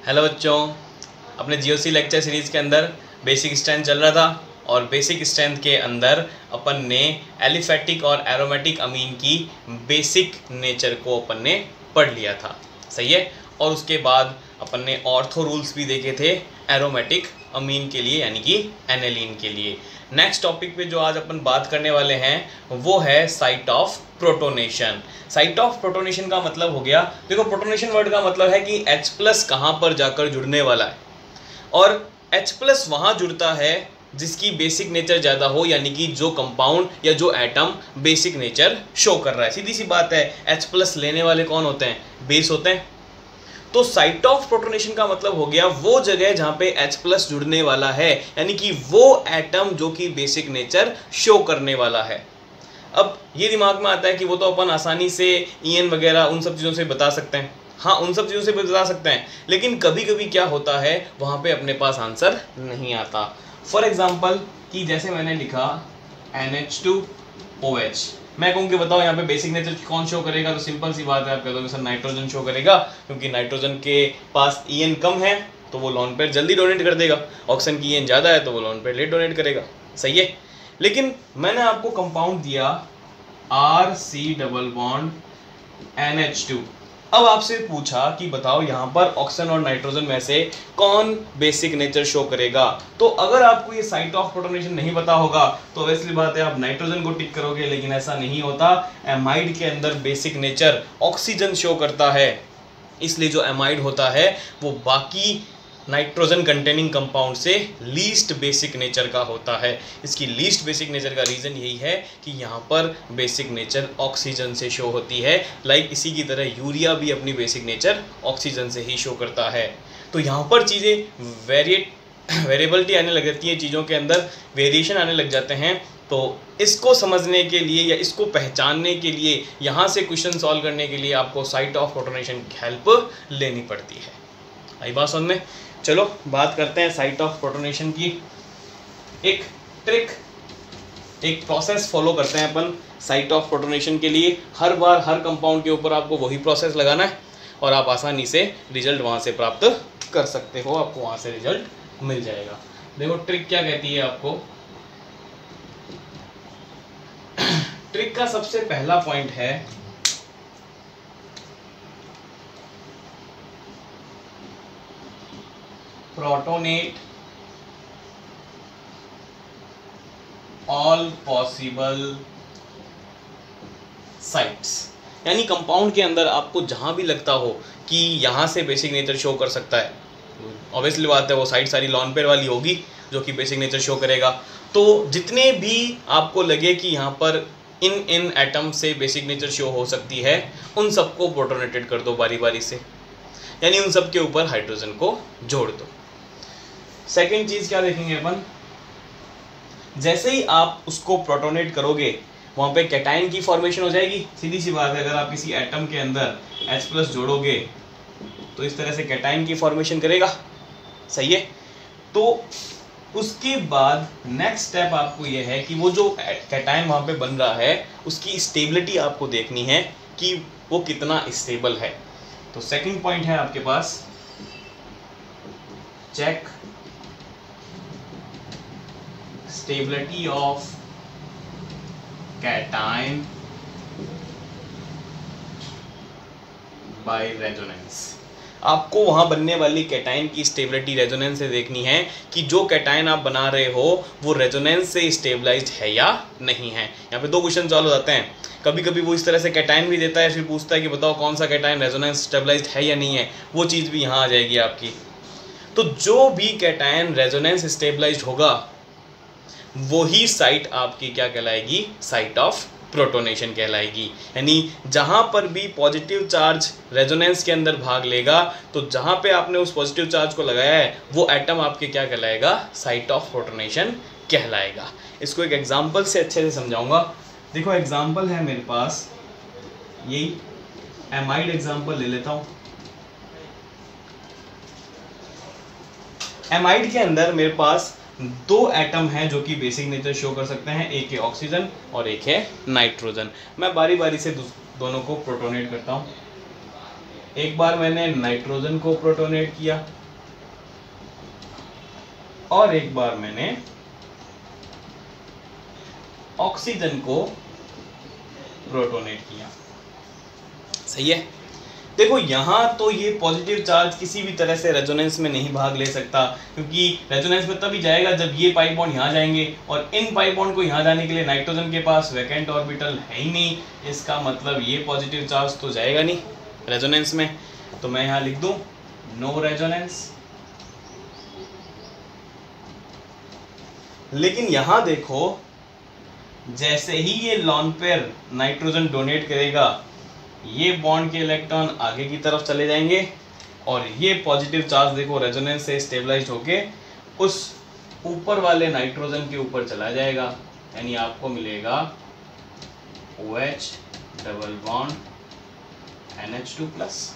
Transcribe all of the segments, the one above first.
Hello बच्चों, अपने GOC lecture series के अंदर बेसिक स्ट्रेंथ चल रहा था और बेसिक स्ट्रेंथ के अंदर अपन ने एलिफेटिक और एरोमेटिक अमीन की बेसिक नेचर को अपन ने पढ़ लिया था। सही है। और उसके बाद अपन ने ऑर्थो रूल्स भी देखे थे एरोमेटिक अमीन के लिए, यानी कि एनेलिन के लिए। नेक्स्ट टॉपिक पे जो आज अपन बात करने वाले हैं वो है site of protonation. Site of protonation का मतलब हो गया, देखो प्रोटोनेशन वर्ड का मतलब है कि H प्लस कहाँ पर जाकर जुड़ने वाला है, और H प्लस वहाँ जुड़ता है जिसकी बेसिक नेचर ज़्यादा हो, यानी कि जो कंपाउंड या जो एटम बेसिक नेचर शो कर रहा है। सीधी सी बात है, H प्लस लेने वाले कौन होते हैं? बेस होते हैं। तो साइट ऑफ प्रोटोनेशन का मतलब हो गया वो जगह जहाँ पे H प्लस जुड़ने वाला है, यानी कि वो एटम जो कि बेसिक नेचर शो करने वाला है। अब ये दिमाग में आता है कि वो तो अपन आसानी से EN वगैरह उन सब चीज़ों से बता सकते हैं। हाँ, उन सब चीज़ों से बता सकते हैं, लेकिन कभी कभी क्या होता है वहाँ पे अपने पास आंसर नहीं आता। फॉर एग्जाम्पल कि जैसे मैंने लिखा NH2OH, मैं कहूँ कि बताओ यहाँ पे बेसिक नेचर कौन शो करेगा, तो सिंपल सी बात है, आप कह दोगे सर नाइट्रोजन शो करेगा, क्योंकि नाइट्रोजन के पास EN कम है तो वो लोन पेयर जल्दी डोनेट कर देगा, ऑक्सीजन की EN ज़्यादा है तो वो लोन पेयर लेट डोनेट करेगा। सही है। लेकिन मैंने आपको कंपाउंड दिया RC डबल बॉन्ड NH2। अब आपसे पूछा कि बताओ यहाँ पर ऑक्सीजन और नाइट्रोजन में से कौन बेसिक नेचर शो करेगा, तो अगर आपको ये साइट ऑफ प्रोटोनेशन नहीं पता होगा तो ऑब्वियसली बात है आप नाइट्रोजन को टिक करोगे, लेकिन ऐसा नहीं होता। एमाइड के अंदर बेसिक नेचर ऑक्सीजन शो करता है, इसलिए जो एमाइड होता है वो बाकी नाइट्रोजन कंटेनिंग कंपाउंड से लीस्ट बेसिक नेचर का होता है। इसकी लीस्ट बेसिक नेचर का रीज़न यही है कि यहाँ पर बेसिक नेचर ऑक्सीजन से शो होती है। लाइक इसी की तरह यूरिया भी अपनी बेसिक नेचर ऑक्सीजन से ही शो करता है। तो यहाँ पर चीज़ें वेरिएबिलिटी आने लग जाती है, चीज़ों के अंदर वेरिएशन आने लग जाते हैं। तो इसको समझने के लिए या इसको पहचानने के लिए, यहाँ से क्वेश्चन सॉल्व करने के लिए आपको साइट ऑफ प्रोटोनेशन की हेल्प लेनी पड़ती है। आई बात समझ में? चलो बात करते हैं साइट ऑफ प्रोटोनेशन की। एक ट्रिक, एक प्रोसेस फॉलो करते हैं अपन साइट ऑफ प्रोटोनेशन के लिए। हर बार हर कंपाउंड के ऊपर आपको वही प्रोसेस लगाना है और आप आसानी से रिजल्ट वहाँ से प्राप्त कर सकते हो, आपको वहाँ से रिजल्ट मिल जाएगा। देखो ट्रिक क्या कहती है आपको। ट्रिक का सबसे पहला पॉइंट है प्रोटोनेट ऑल पॉसिबल साइट्स, यानी कंपाउंड के अंदर आपको जहां भी लगता हो कि यहां से बेसिक नेचर शो कर सकता है, ऑब्वियसली बात है वो साइट सारी लॉन पेयर वाली होगी जो कि बेसिक नेचर शो करेगा। तो जितने भी आपको लगे कि यहाँ पर इन एटम से बेसिक नेचर शो हो सकती है, उन सबको प्रोटोनेटेड कर दो बारी बारी से, यानी उन सब के ऊपर हाइड्रोजन को जोड़ दो। सेकेंड चीज क्या देखेंगे अपन, जैसे ही आप उसको प्रोटोनेट करोगे वहां पे कैटायन की फॉर्मेशन हो जाएगी। सीधी सी बात है, अगर आप किसी एटम के अंदर H प्लस जोड़ोगे तो इस तरह से कैटायन की फॉर्मेशन करेगा। सही है। तो उसके बाद नेक्स्ट स्टेप आपको यह है कि वो जो कैटायन वहां पे बन रहा है उसकी स्टेबिलिटी आपको देखनी है कि वो कितना स्टेबल है। तो सेकंड पॉइंट है आपके पास, check stability of cation by resonance. आपको वहां बनने वाली कैटायन की स्टेबिलिटी रेजोनेंस से देखनी है कि जो कैटायन आप बना रहे हो वो रेजोनेंस से स्टेबलाइज्ड है या नहीं है। यहाँ पे दो क्वेश्चन सॉल्व हो जाते हैं। कभी कभी वो इस तरह से कैटायन भी देता है, फिर पूछता है कि बताओ कौन सा कैटायन रेजोनेंस स्टेबलाइज्ड है या नहीं है, वो चीज़ भी यहाँ आ जाएगी आपकी। तो जो भी कैटायन रेजोनेंस स्टेबलाइज्ड होगा वही साइट आपकी क्या कहलाएगी? साइट ऑफ प्रोटोनेशन कहलाएगी। यानी जहां पर भी पॉजिटिव चार्ज रेजोनेंस के अंदर भाग लेगा, तो जहां पे आपने उस पॉजिटिव चार्ज को लगाया है वो एटम आपके क्या कहलाएगा? साइट ऑफ प्रोटोनेशन कहलाएगा। इसको एक एग्जांपल से अच्छे से समझाऊंगा। देखो एग्जांपल है मेरे पास, यही एमाइड एग्जांपल ले लेता हूं। एमाइड के अंदर मेरे पास दो एटम हैं जो कि बेसिक नेचर शो कर सकते हैं, एक है ऑक्सीजन और एक है नाइट्रोजन। मैं बारी बारी से दोनों को प्रोटोनेट करता हूं। एक बार मैंने नाइट्रोजन को प्रोटोनेट किया और एक बार मैंने ऑक्सीजन को प्रोटोनेट किया। सही है। देखो यहां तो ये पॉजिटिव चार्ज किसी भी तरह से रेजोनेंस में नहीं भाग ले सकता, क्योंकि रेजोनेंस में तभी जाएगा जब ये पाई बॉन्ड यहाँ जाएंगे, और इन पाई बॉन्ड को यहाँ जाने के लिए नाइट्रोजन के पास वैकेंट ऑर्बिटल है ही नहीं। इसका मतलब ये पॉजिटिव चार्ज तो जाएगा नहीं रेजोनेंस में। तो मैं यहाँ लिख दूं नो रेजोनेंस। लेकिन यहां देखो जैसे ही ये लॉन पेयर नाइट्रोजन डोनेट करेगा, ये बॉन्ड के इलेक्ट्रॉन आगे की तरफ चले जाएंगे और ये पॉजिटिव चार्ज देखो रेजोनेंस से स्टेबलाइज होके उस ऊपर वाले नाइट्रोजन के ऊपर चला जाएगा, यानी आपको मिलेगा OH डबल बॉन्ड NH2+।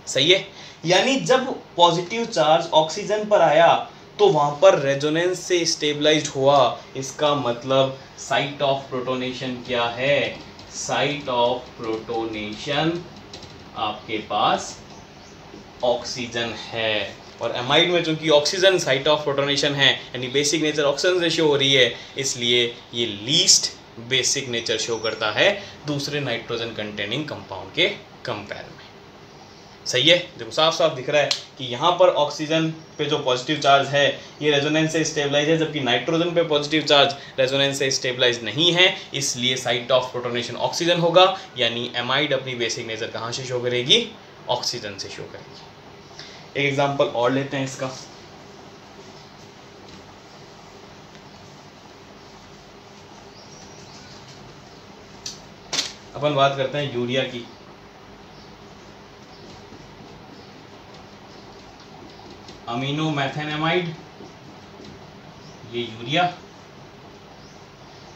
सही है। यानी जब पॉजिटिव चार्ज ऑक्सीजन पर आया तो वहां पर रेजोनेंस से स्टेबलाइज्ड हुआ। इसका मतलब साइट ऑफ प्रोटोनेशन क्या है? साइट ऑफ प्रोटोनेशन आपके पास ऑक्सीजन है, और एमाइड में चूंकि ऑक्सीजन साइट ऑफ प्रोटोनेशन है, यानी बेसिक नेचर ऑक्सीजन से शो हो रही है, इसलिए ये लीस्ट बेसिक नेचर शो करता है दूसरे नाइट्रोजन कंटेनिंग कंपाउंड के कंपेयर में। सही है। देखो साफ साफ दिख रहा है कि यहाँ पर ऑक्सीजन पे जो पॉजिटिव चार्ज है ये रेजोनेंस से स्टेबलाइज है, जबकि नाइट्रोजन पे पॉजिटिव चार्ज रेजोनेंस से स्टेबलाइज नहीं है, इसलिए साइट ऑफ प्रोटोनेशन ऑक्सीजन होगा। यानी एमाइड अपनी बेसिक नेचर कहाँ से शो करेगी? ऑक्सीजन से शो करेगी। एक एग्जांपल और लेते हैं इसका। अपन बात करते हैं यूरिया की। अमीनो मैथेनेमाइड, ये यूरिया।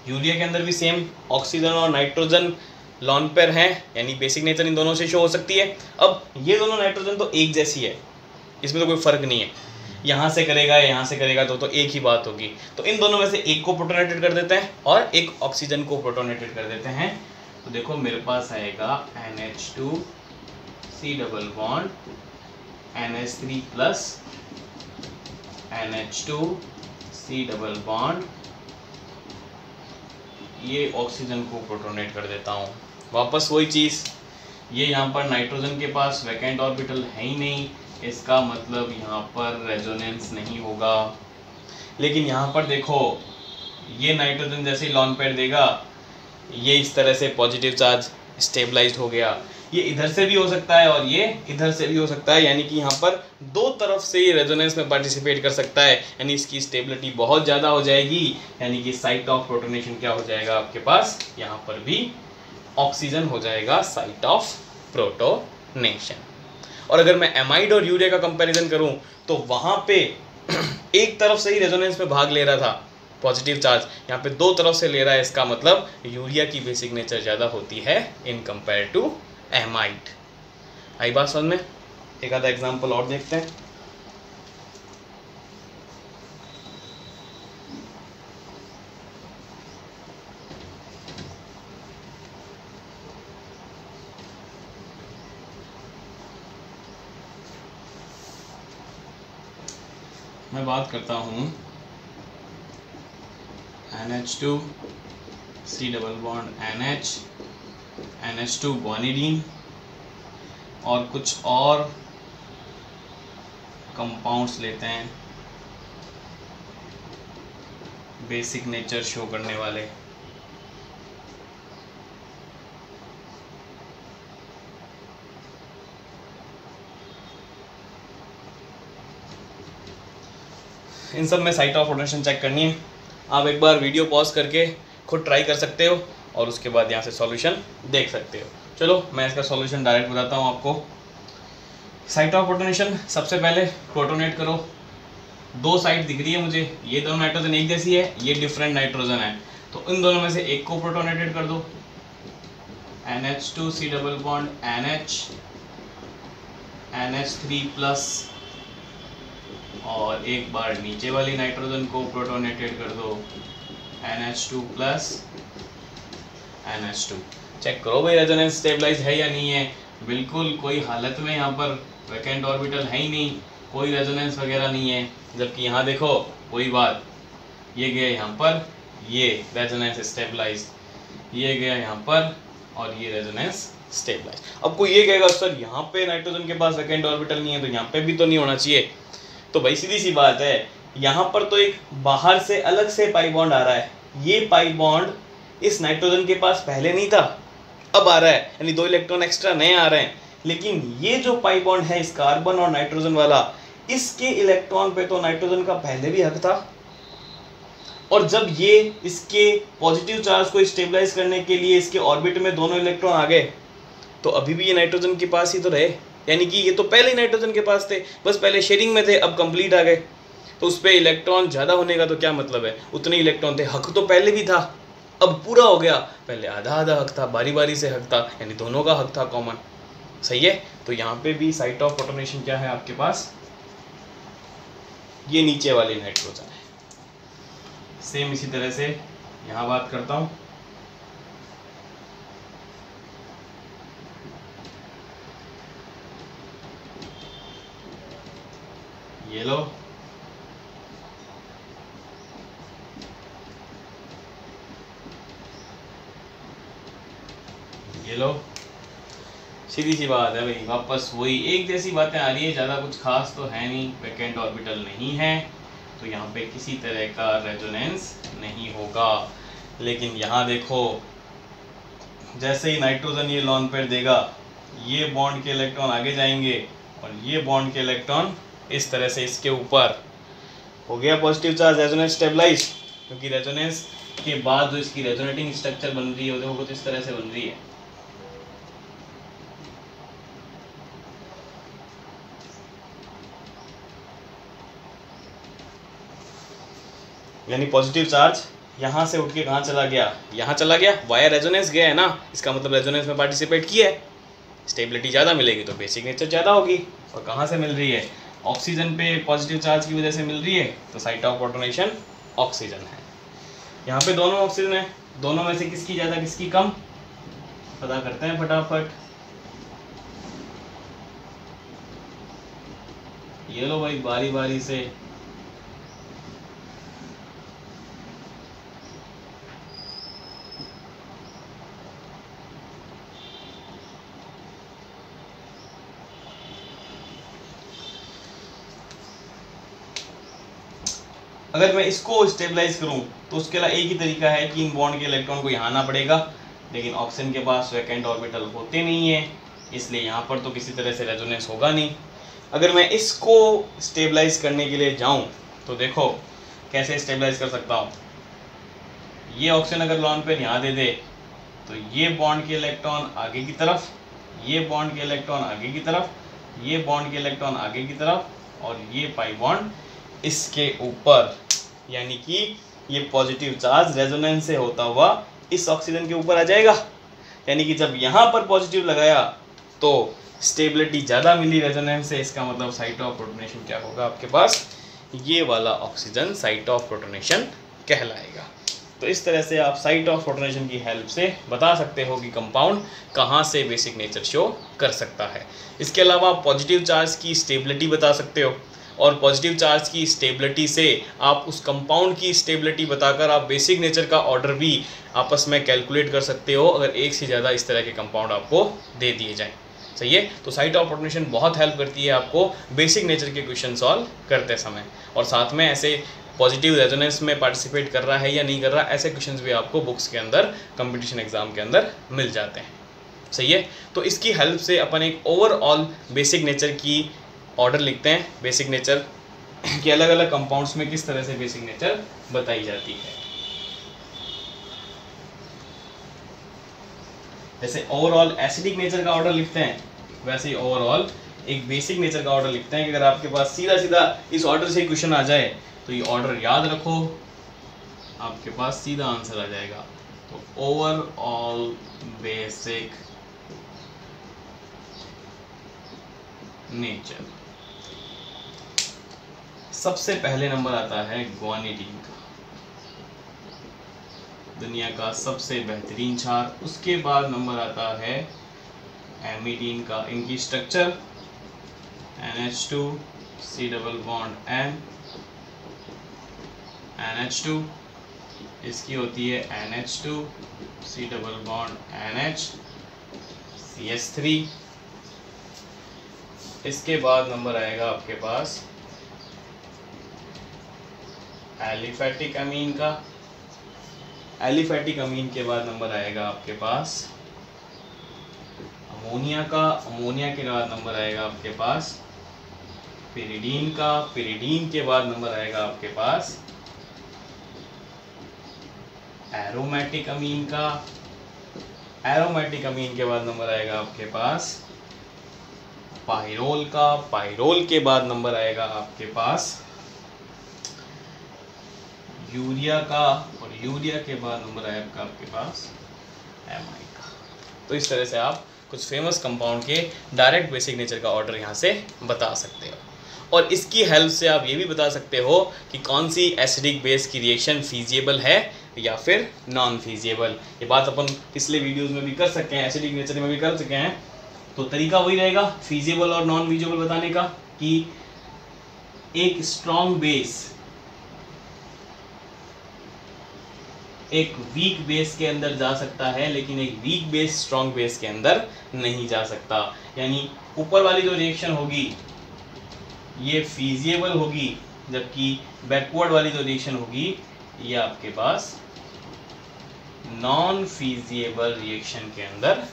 यूरिया के अंदर भी सेम ऑक्सीजन और नाइट्रोजन लॉन पेयर हैं, यानी बेसिक नेचर इन दोनों से शो हो सकती है। अब ये दोनों नाइट्रोजन तो एक जैसी है, इसमें तो कोई फर्क नहीं है, यहाँ से करेगा यहाँ से करेगा तो एक ही बात होगी। तो इन दोनों में से एक को प्रोटोनेटेड कर देते हैं और एक ऑक्सीजन को प्रोटोनेटेड कर देते हैं। तो देखो मेरे पास आएगा NH2C double bond NH3+ NH2C double bond, ये ऑक्सीजन को प्रोटोनेट कर देता हूँ। वापस वही चीज़, ये यहाँ पर नाइट्रोजन के पास वैकेंट ऑर्बिटल है ही नहीं, इसका मतलब यहाँ पर रेजोनेंस नहीं होगा। लेकिन यहाँ पर देखो ये नाइट्रोजन जैसे ही लॉन पेयर देगा, ये इस तरह से पॉजिटिव चार्ज स्टेबलाइज्ड हो गया। ये इधर से भी हो सकता है और ये इधर से भी हो सकता है, यानी कि यहाँ पर दो तरफ से ये रेजोनेंस में पार्टिसिपेट कर सकता है, यानी इसकी स्टेबिलिटी बहुत ज़्यादा हो जाएगी। यानी कि साइट ऑफ प्रोटोनेशन क्या हो जाएगा आपके पास? यहाँ पर भी ऑक्सीजन हो जाएगा साइट ऑफ प्रोटोनेशन। और अगर मैं एमाइड और यूरिया का कंपैरिजन करूं तो वहाँ पे एक तरफ से ही रेजोनेंस में भाग ले रहा था पॉजिटिव चार्ज, यहाँ पे दो तरफ से ले रहा है। इसका मतलब यूरिया की बेसिक नेचर ज़्यादा होती है इन कंपेयर टू एमाइड। आई बात समझ में? एक आधा एग्जांपल और देखते हैं। मैं बात करता हूँ NH2C double bond NH NH2 guanidine और कुछ और कंपाउंड्स लेते हैं बेसिक नेचर शो करने वाले। इन सब में साइट ऑफ प्रोटोनेशन चेक करनी है। आप एक बार वीडियो पॉज करके खुद ट्राई कर सकते हो और उसके बाद यहाँ से सॉल्यूशन देख सकते हो। चलो मैं इसका सॉल्यूशन डायरेक्ट बताता हूँ आपको। साइट ऑफ प्रोटोनेशन, सबसे पहले प्रोटोनेट करो। दो साइट दिख रही है मुझे, ये दोनों नाइट्रोजन एक जैसी है, ये डिफरेंट नाइट्रोजन है, तो इन दोनों में से एक को प्रोटोनेटेड कर दो। NH2C double bond NH NH3+ और एक बार नीचे वाली नाइट्रोजन को प्रोटोनेटेड कर दो NH2+ NH2। चेक करो भाई रेजोनेंस स्टेबलाइज है या नहीं है। बिल्कुल कोई हालत में यहाँ पर वैकेंट ऑर्बिटल है ही नहीं, कोई रेजोनेंस वगैरह नहीं है। जबकि यहाँ देखो वही बात, ये गया यहाँ पर, ये रेजोनेंस स्टेबलाइज, ये गया यहाँ पर और ये रेजोनेंस स्टेबलाइज। अब कोई ये कहेगा सर यहाँ पे नाइट्रोजन के पास वैकेंट ऑर्बिटल नहीं है तो यहाँ पे भी तो नहीं होना चाहिए। तो भाई सीधी सी बात है, यहाँ पर तो एक बाहर से अलग से पाई बॉन्ड आ रहा है, ये पाई बॉन्ड इस नाइट्रोजन के पास पहले नहीं था, अब आ रहा है, यानी 2 इलेक्ट्रॉन एक्स्ट्रा नए आ रहे हैं। लेकिन ये जो पाई बॉन्ड है इस कार्बन और नाइट्रोजन वाला, इसके इलेक्ट्रॉन पे तो नाइट्रोजन का पहले भी हक था, और जब ये इसके पॉजिटिव चार्ज को स्टेबलाइज करने के लिए इसके ऑर्बिट में दोनों इलेक्ट्रॉन आ गए, तो अभी भी ये नाइट्रोजन के पास ही तो रहे, यानी कि ये तो पहले ही नाइट्रोजन के पास थे, बस पहले शेयरिंग में थे, अब कंप्लीट आ गए। तो उस पर इलेक्ट्रॉन ज़्यादा होने का तो क्या मतलब है, उतने इलेक्ट्रॉन थे, हक तो पहले भी था, अब पूरा हो गया। पहले आधा आधा हक था, बारी बारी से हक था, यानी दोनों का हक था कॉमन। सही है। तो यहाँ पे भी साइट ऑफ प्रोटोनेशन क्या है आपके पास, ये नीचे वाले नाइट्रोजन है। सेम इसी तरह से यहाँ बात करता हूँ, ये लो, ये लो, सीधी सी बात है भाई, वापस वही एक जैसी बातें आ रही है, ज़्यादा कुछ खास तो है नहीं, वैकेंट ऑर्बिटल नहीं है तो यहाँ पे किसी तरह का रेजोनेंस नहीं होगा। लेकिन यहाँ देखो, जैसे ही नाइट्रोजन ये लॉन पेयर देगा, ये बॉन्ड के इलेक्ट्रॉन आगे जाएंगे और ये बॉन्ड के इलेक्ट्रॉन इस तरह से इसके ऊपर हो गया पॉजिटिव चार्ज, रेजोनेंस स्टेबलाइज। क्योंकि रेजोनेंस के बाद जो इसकी रेजोनेटिंग स्ट्रक्चर बन रही है वो देखो कुछ इस तरह से बन रही है, यानी पॉजिटिव चार्ज यहाँ से उठ के कहाँ चला गया, यहाँ चला गया, वाया रेजोनेंस गया है ना, इसका मतलब रेजोनेंस में पार्टिसिपेट किया है, स्टेबिलिटी ज़्यादा मिलेगी तो बेसिक नेचर ज़्यादा होगी। और कहाँ से मिल रही है, ऑक्सीजन पे पॉजिटिव चार्ज की वजह से मिल रही है, तो साइट ऑफ प्रोटोनेशन ऑक्सीजन है। यहाँ पे दोनों ऑक्सीजन है, दोनों में से किसकी ज़्यादा किसकी कम, पता करते हैं फटाफट। ये लो भाई बारी बारी से, अगर मैं इसको स्टेबलाइज करूं तो उसके लिए एक ही तरीका है कि इन बॉन्ड के इलेक्ट्रॉन को यहाँ आना पड़ेगा, लेकिन ऑक्सीजन के पास वैकेंट ऑर्बिटल होते नहीं है, इसलिए यहाँ पर तो किसी तरह से रेजोनेंस होगा नहीं। अगर मैं इसको स्टेबलाइज करने के लिए जाऊं तो देखो कैसे स्टेबलाइज कर सकता हूँ। ये ऑक्सीजन अगर लॉन पेयर यहाँ दे दे तो ये बॉन्ड के इलेक्ट्रॉन आगे की तरफ, ये बॉन्ड के इलेक्ट्रॉन आगे की तरफ, ये बॉन्ड के इलेक्ट्रॉन आगे की तरफ, और ये पाई बॉन्ड इसके ऊपर, यानी कि ये पॉजिटिव चार्ज रेजोनेंस से होता हुआ इस ऑक्सीजन के ऊपर आ जाएगा। यानी कि जब यहाँ पर पॉजिटिव लगाया तो स्टेबिलिटी ज़्यादा मिली रेजोनेंस से, इसका मतलब साइट ऑफ प्रोटोनेशन क्या होगा आपके पास, ये वाला ऑक्सीजन साइट ऑफ प्रोटोनेशन कहलाएगा। तो इस तरह से आप साइट ऑफ प्रोटोनेशन की हेल्प से बता सकते हो कि कंपाउंड कहाँ से बेसिक नेचर शो कर सकता है। इसके अलावा आप पॉजिटिव चार्ज की स्टेबिलिटी बता सकते हो, और पॉजिटिव चार्ज की स्टेबिलिटी से आप उस कंपाउंड की स्टेबिलिटी बताकर आप बेसिक नेचर का ऑर्डर भी आपस में कैलकुलेट कर सकते हो, अगर एक से ज़्यादा इस तरह के कंपाउंड आपको दे दिए जाएं। सही है। तो साइट ऑफ प्रोटोनेशन बहुत हेल्प करती है आपको बेसिक नेचर के क्वेश्चन सॉल्व करते समय, और साथ में ऐसे पॉजिटिव रेजोनेंस में पार्टिसिपेट कर रहा है या नहीं कर रहा, ऐसे क्वेश्चंस भी आपको बुक्स के अंदर कंपटीशन एग्जाम के अंदर मिल जाते हैं। सही है। तो इसकी हेल्प से अपन एक ओवरऑल बेसिक नेचर की ऑर्डर लिखते हैं, बेसिक नेचर के अलग अलग कंपाउंड्स में किस तरह से बेसिक नेचर बताई जाती है। जैसे ओवरऑल एसिडिक नेचर का ऑर्डर लिखते हैं, वैसे ही ओवरऑल एक बेसिक नेचर का ऑर्डर लिखते हैं कि अगर आपके पास सीधा सीधा इस ऑर्डर से क्वेश्चन आ जाए तो ये ऑर्डर याद रखो, आपके पास सीधा आंसर आ जाएगा। तो ओवरऑल बेसिक नेचर, सबसे पहले नंबर आता है ग्वानिडीन का, दुनिया का सबसे बेहतरीन क्षार। उसके बाद नंबर आता है एमीडीन का इनकी structure NH2 C double bond N NH2, इसकी होती है NH2 C double bond NH CH3। इसके बाद नंबर आएगा आपके पास एलिफेटिक अमीन का। एलिफेटिक अमीन के बाद नंबर आएगा आपके पास अमोनिया का। अमोनिया के बाद नंबर आएगा आपके पास पिरिडीन का। पिरिडीन के बाद नंबर आएगा आपके पास एरोमेटिक अमीन का। एरोमेटिक अमीन के बाद नंबर आएगा आपके पास पाइरोल का। पाइरोल के बाद नंबर आएगा आपके पास यूरिया का, और यूरिया के बाद नंबर आएगा आपके पास एमाई का। तो इस तरह से आप कुछ फेमस कंपाउंड के डायरेक्ट बेसिक नेचर का ऑर्डर यहाँ से बता सकते हो। और इसकी हेल्प से आप ये भी बता सकते हो कि कौन सी एसिडिक बेस की रिएक्शन फीजिएबल है या फिर नॉन फीजिएबल। ये बात अपन पिछले वीडियोस में भी कर सकते हैं, एसिडिक नेचर में भी कर सके हैं। तो तरीका वही रहेगा फीजिएबल और नॉन फीजिएबल बताने का कि एक स्ट्रॉन्ग बेस एक वीक बेस के अंदर जा सकता है, लेकिन एक वीक बेस स्ट्रॉन्ग बेस के अंदर नहीं जा सकता। यानी ऊपर वाली जो रिएक्शन होगी ये फीजिएबल होगी, जबकि बैकवर्ड वाली जो रिएक्शन होगी ये आपके पास नॉन फीजिएबल रिएक्शन के अंदर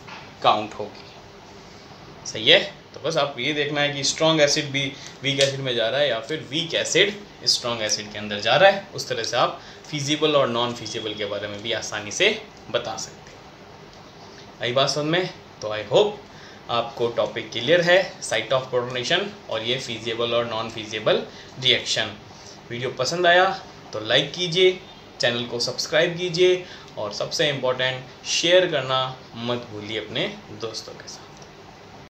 काउंट होगी। सही है। तो बस आप ये देखना है कि स्ट्रॉन्ग एसिड भी वीक एसिड में जा रहा है या फिर वीक एसिड स्ट्रॉन्ग एसिड के अंदर जा रहा है। उस तरह से आप फीजिबल और नॉन फीजिबल के बारे में भी आसानी से बता सकते हैं। आई बात समझ में? तो आई होप आपको टॉपिक क्लियर है, साइट ऑफ प्रोटोनेशन और ये फीजिबल और नॉन फीजिबल रिएक्शन। वीडियो पसंद आया तो लाइक कीजिए, चैनल को सब्सक्राइब कीजिए और सबसे इम्पोर्टेंट शेयर करना मत भूलिए अपने दोस्तों के साथ।